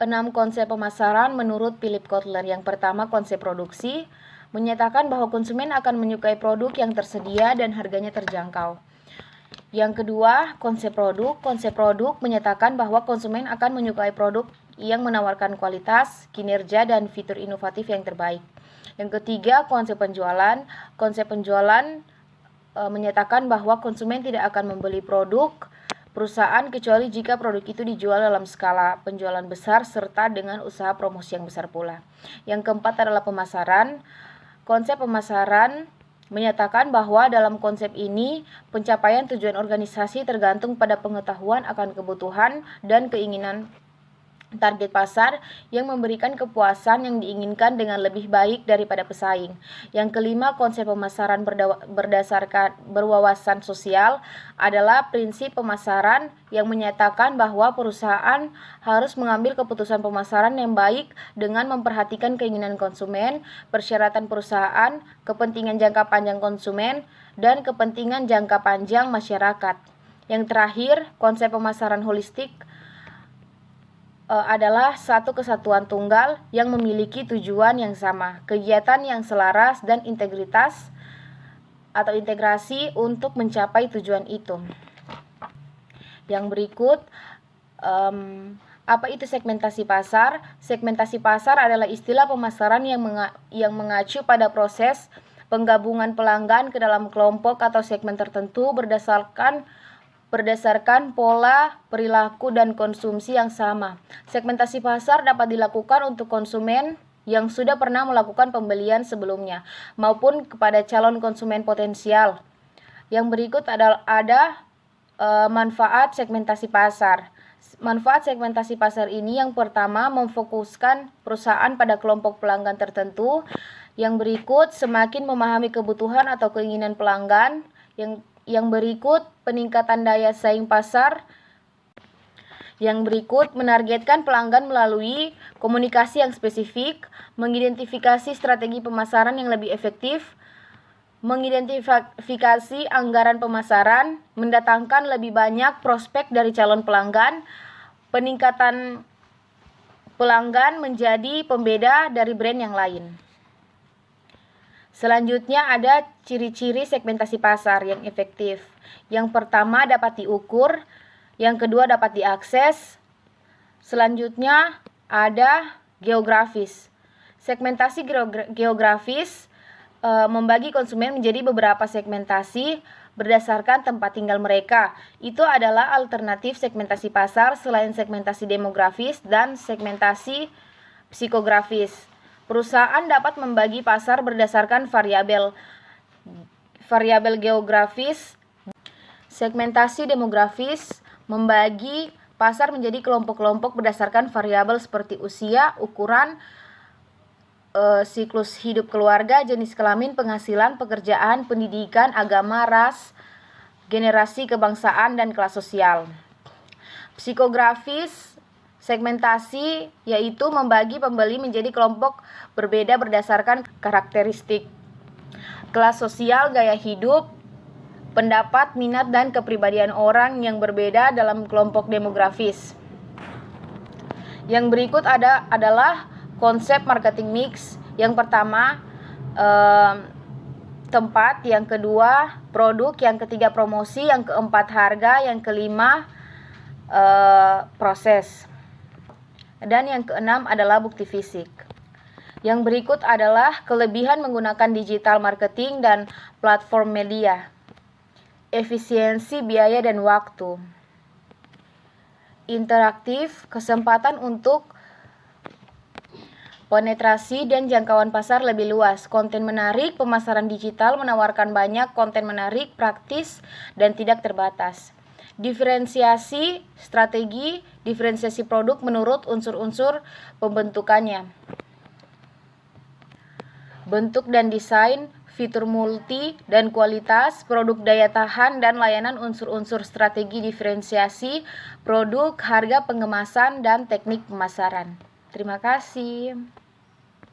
6 konsep pemasaran menurut Philip Kotler. Yang pertama, konsep produksi menyatakan bahwa konsumen akan menyukai produk yang tersedia dan harganya terjangkau. Yang kedua, konsep produk. Konsep produk menyatakan bahwa konsumen akan menyukai produk yang menawarkan kualitas, kinerja, dan fitur inovatif yang terbaik. Yang ketiga, konsep penjualan. Konsep penjualan menyatakan bahwa konsumen tidak akan membeli produk perusahaan kecuali jika produk itu dijual dalam skala penjualan besar serta dengan usaha promosi yang besar pula. Yang keempat adalah pemasaran. Konsep pemasaran menyatakan bahwa dalam konsep ini pencapaian tujuan organisasi tergantung pada pengetahuan akan kebutuhan dan keinginan target pasar yang memberikan kepuasan yang diinginkan dengan lebih baik daripada pesaing. Yang kelima, konsep pemasaran berdasarkan berwawasan sosial adalah prinsip pemasaran yang menyatakan bahwa perusahaan harus mengambil keputusan pemasaran yang baik dengan memperhatikan keinginan konsumen, persyaratan perusahaan, kepentingan jangka panjang konsumen, dan kepentingan jangka panjang masyarakat. Yang terakhir, konsep pemasaran holistik adalah satu kesatuan tunggal yang memiliki tujuan yang sama, kegiatan yang selaras, dan integritas atau integrasi untuk mencapai tujuan itu. Yang berikut, apa itu segmentasi pasar? Segmentasi pasar adalah istilah pemasaran yang mengacu pada proses penggabungan pelanggan ke dalam kelompok atau segmen tertentu berdasarkan pola perilaku dan konsumsi yang sama. Segmentasi pasar dapat dilakukan untuk konsumen yang sudah pernah melakukan pembelian sebelumnya maupun kepada calon konsumen potensial. Yang berikut ada manfaat segmentasi pasar. Manfaat segmentasi pasar ini yang pertama memfokuskan perusahaan pada kelompok pelanggan tertentu. Yang berikut semakin memahami kebutuhan atau keinginan pelanggan. Yang berikut peningkatan daya saing pasar. Yang berikut menargetkan pelanggan melalui komunikasi yang spesifik, mengidentifikasi strategi pemasaran yang lebih efektif, mengidentifikasi anggaran pemasaran, mendatangkan lebih banyak prospek dari calon pelanggan, peningkatan pelanggan menjadi pembeda dari brand yang lain. Selanjutnya ada ciri-ciri segmentasi pasar yang efektif. Yang pertama dapat diukur, yang kedua dapat diakses. Selanjutnya ada geografis. Segmentasi geografis membagi konsumen menjadi beberapa segmentasi berdasarkan tempat tinggal mereka. Itu adalah alternatif segmentasi pasar selain segmentasi demografis dan segmentasi psikografis. Perusahaan dapat membagi pasar berdasarkan variabel geografis. Segmentasi demografis membagi pasar menjadi kelompok-kelompok berdasarkan variabel seperti usia, ukuran, siklus hidup keluarga, jenis kelamin, penghasilan, pekerjaan, pendidikan, agama, ras, generasi kebangsaan, dan kelas sosial. Psikografis segmentasi yaitu membagi pembeli menjadi kelompok berbeda berdasarkan karakteristik kelas sosial, gaya hidup, pendapat, minat, dan kepribadian orang yang berbeda dalam kelompok demografis. Yang berikut adalah konsep marketing mix. Yang pertama tempat, yang kedua produk, yang ketiga promosi, yang keempat harga, yang kelima proses. Dan yang keenam adalah bukti fisik. Yang berikut adalah kelebihan menggunakan digital marketing dan platform media. Efisiensi biaya dan waktu. Interaktif, kesempatan untuk penetrasi dan jangkauan pasar lebih luas. Konten menarik, pemasaran digital menawarkan banyak konten menarik, praktis, dan tidak terbatas. Diferensiasi strategi, diferensiasi produk menurut unsur-unsur pembentukannya. Bentuk dan desain, fitur multi dan kualitas, produk daya tahan dan layanan, unsur-unsur strategi diferensiasi, produk, harga, pengemasan, dan teknik pemasaran. Terima kasih.